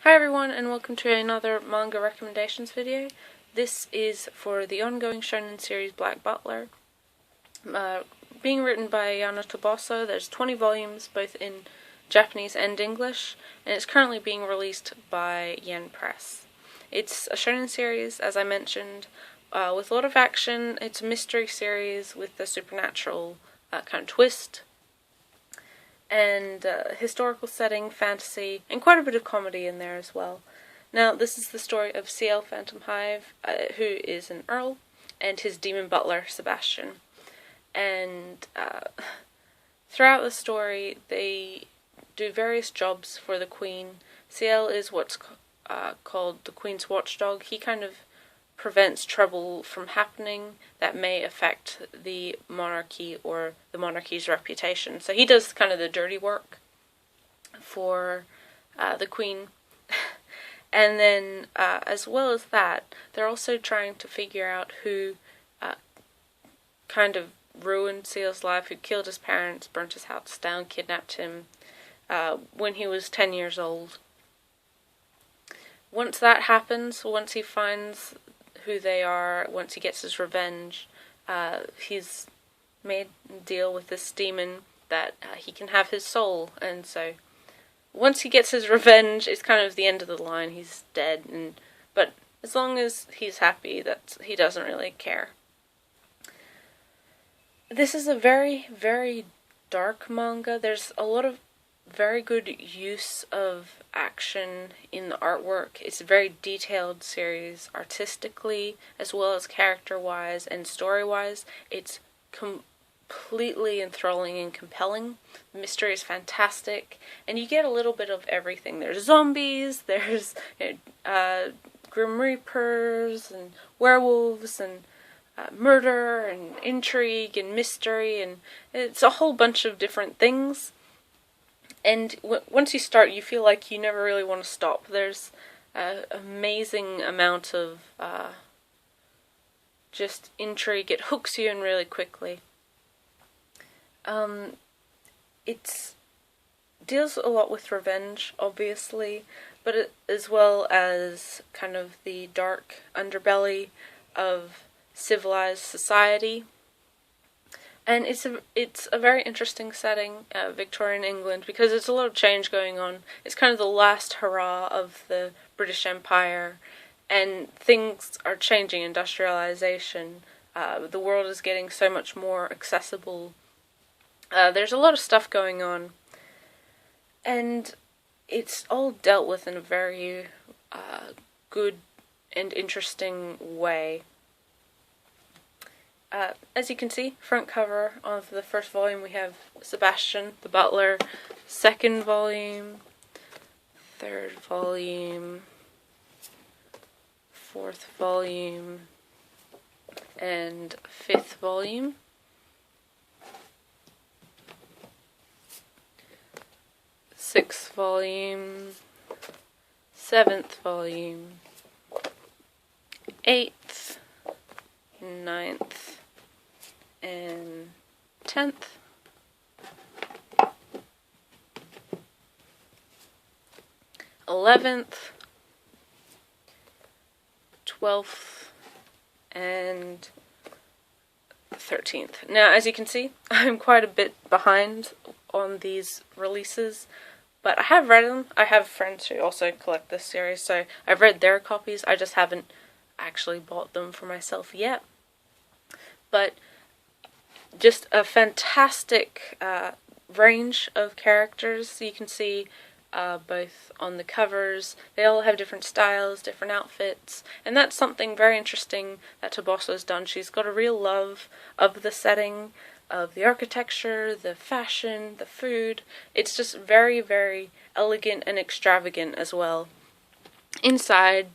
Hi everyone, and welcome to another manga recommendations video. This is for the ongoing shonen series Black Butler. Being written by Ayano Toboso. There's 20 volumes both in Japanese and English, and it's currently being released by Yen Press. It's a shonen series, as I mentioned, with a lot of action. It's a mystery series with a supernatural kind of twist, and historical setting, fantasy, and quite a bit of comedy in there as well. Now, this is the story of CL Phantom Hive, who is an earl, and his demon butler, Sebastian. And throughout the story, they do various jobs for the queen. CL is what's called the queen's watchdog. He kind of prevents trouble from happening that may affect the monarchy or the monarchy's reputation. So he does kind of the dirty work for the queen. And then, as well as that, they're also trying to figure out who kind of ruined Seal's life, who killed his parents, burnt his house down, kidnapped him when he was 10 years old. Once that happens, once he finds who they are, once he gets his revenge, he's made a deal with this demon that he can have his soul, and so once he gets his revenge, it's kind of the end of the line. He's dead, but as long as he's happy, he doesn't really care. This is a very, very dark manga. There's a lot of very good use of action in the artwork. It's a very detailed series artistically as well as character-wise and story-wise. It's completely enthralling and compelling. The mystery is fantastic, and you get a little bit of everything. There's zombies, there's Grim Reapers and werewolves and murder and intrigue and mystery, and it's a whole bunch of different things. And once you start, you feel like you never really want to stop. There's an amazing amount of just intrigue. It hooks you in really quickly. It deals a lot with revenge, obviously, but as well as kind of the dark underbelly of civilized society. And it's a very interesting setting, Victorian England, because there's a lot of change going on. It's kind of the last hurrah of the British Empire, and things are changing, industrialization. The world is getting so much more accessible. There's a lot of stuff going on, and it's all dealt with in a very good and interesting way. As you can see, front cover of the first volume, we have Sebastian, the butler. Second volume, third volume, fourth volume, and fifth volume. Sixth volume, seventh volume, eighth, ninth, and 10th. 11th, 12th, and 13th. Now, as you can see, I'm quite a bit behind on these releases, but I have read them. I have friends who also collect this series, so I've read their copies. I just haven't actually bought them for myself yet. But just a fantastic range of characters. You can see both on the covers. They all have different styles, different outfits, and that's something very interesting that Toboso has done. She's got a real love of the setting, of the architecture, the fashion, the food. It's just very, very elegant and extravagant as well. Inside,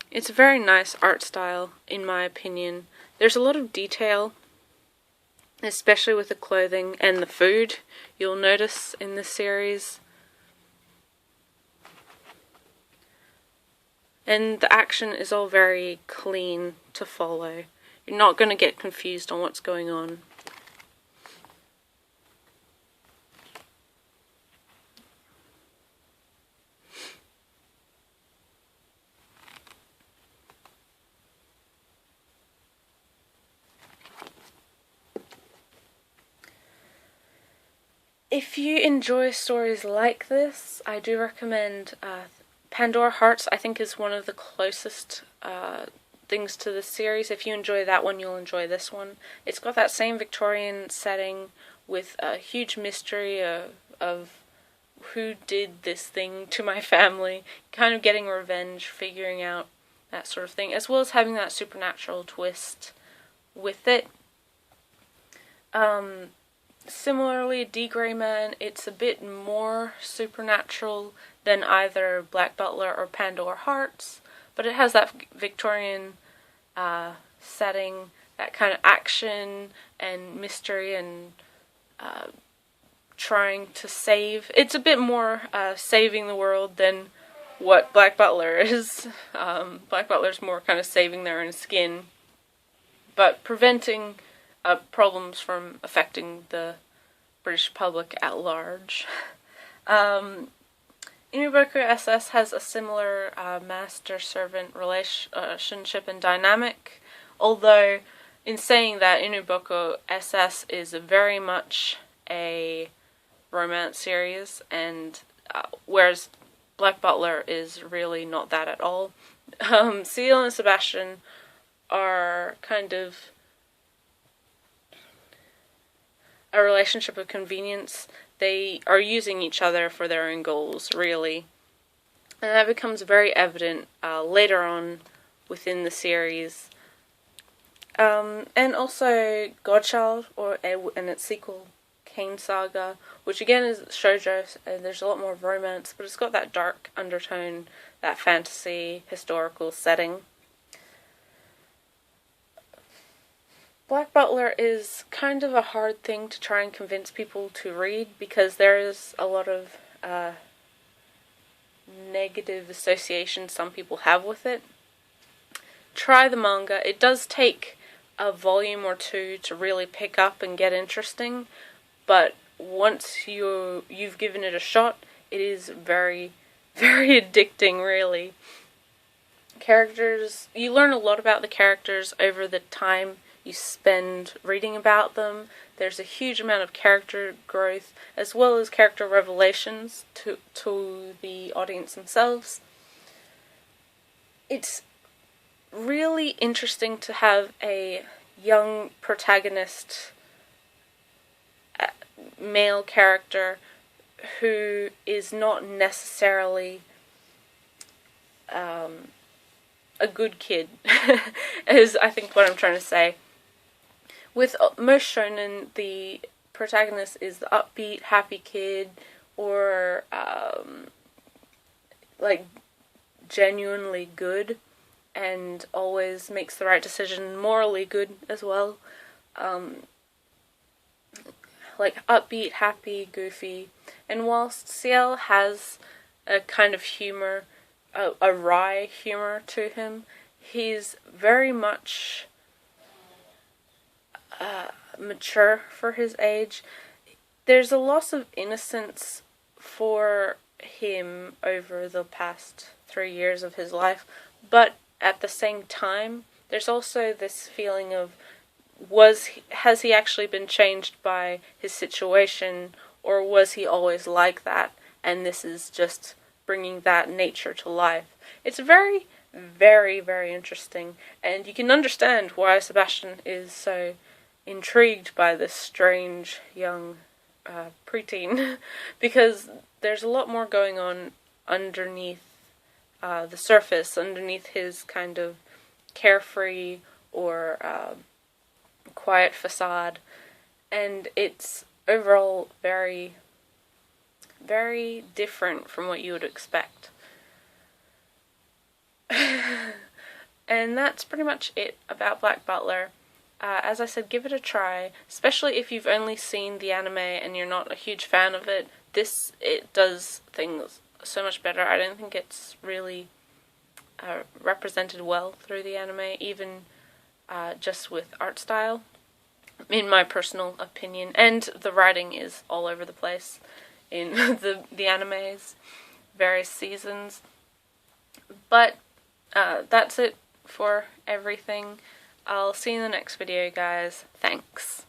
it's a very nice art style, in my opinion. There's a lot of detail, especially with the clothing and the food, you'll notice in this series. And the action is all very clean to follow. You're not going to get confused on what's going on. If you enjoy stories like this, I do recommend Pandora Hearts. I think is one of the closest things to this series. If you enjoy that one, you'll enjoy this one. It's got that same Victorian setting with a huge mystery of who did this thing to my family, kind of getting revenge, figuring out that sort of thing, as well as having that supernatural twist with it. Similarly, D. Gray Man, it's a bit more supernatural than either Black Butler or Pandora Hearts, but it has that Victorian setting, that kind of action and mystery and trying to save. It's a bit more saving the world than what Black Butler is. Black Butler's more kind of saving their own skin, but preventing problems from affecting the British public at large. Inuboko SS has a similar master-servant relationship and dynamic, although in saying that, Inuboko SS is very much a romance series, and whereas Black Butler is really not that at all. Ciel and Sebastian are kind of a relationship of convenience. They are using each other for their own goals, really. And that becomes very evident later on within the series. And also Godchild, and its sequel, Kane Saga, which again is shoujo, and there's a lot more romance, but it's got that dark undertone, that fantasy, historical setting. Black Butler is kind of a hard thing to try and convince people to read because there is a lot of negative association some people have with it. Try the manga. It does take a volume or two to really pick up and get interesting, but once you've given it a shot, it is very, very addicting, really. Characters, you learn a lot about the characters over the time you spend reading about them. There's a huge amount of character growth as well as character revelations to the audience themselves. It's really interesting to have a young protagonist, male character, who is not necessarily a good kid, is I think what I'm trying to say. With most shonen, the protagonist is the upbeat, happy kid, or like genuinely good, and always makes the right decision, morally good as well. Like upbeat, happy, goofy. And whilst Ciel has a kind of humor, a wry humor to him, he's very much mature for his age. There's a loss of innocence for him over the past 3 years of his life, but at the same time, there's also this feeling of, has he actually been changed by his situation, or was he always like that, and this is just bringing that nature to life. It's very, very, very interesting, and you can understand why Sebastian is so intrigued by this strange young preteen, because there's a lot more going on underneath the surface, underneath his kind of carefree or quiet facade, and it's overall very, very different from what you would expect. And that's pretty much it about Black Butler. As I said, give it a try, especially if you've only seen the anime and you're not a huge fan of it. It does things so much better. I don't think it's really represented well through the anime, even just with art style, in my personal opinion. And the writing is all over the place in the animes, various seasons. But that's it for everything. I'll see you in the next video, guys. Thanks.